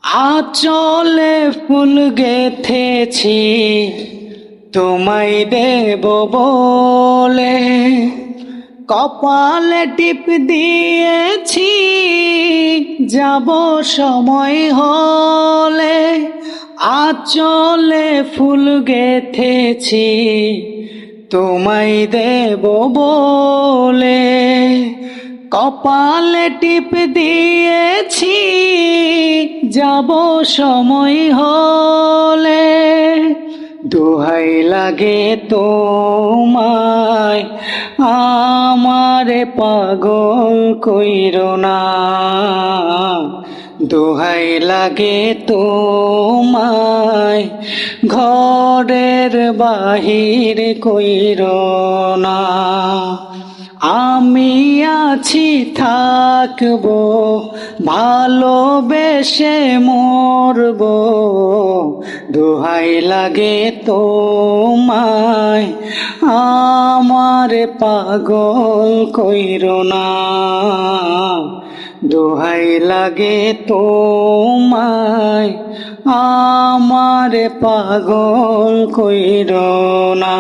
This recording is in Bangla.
আঁচলে ফুল গেথেছি তোমায় দেব বলে, কপালে টিপ দিয়েছি যাব সময় হলে। আঁচলে ফুল গেথেছি তোমায় দেব বলে, কপালে টিপ দিয়েছি যাব সময় হলে। দোহাই লাগে তোমায় আমারে পাগল কইরো না, দোহাই লাগে তোমায় ঘরের বাহির কইরো না। আমি আছি থাকবো ভালোবেসে মরবো, দোহাই লাগে তোমায় আমার পাগল কইরো না, দোহাই লাগে তোমায় আমার পাগল কইরো না।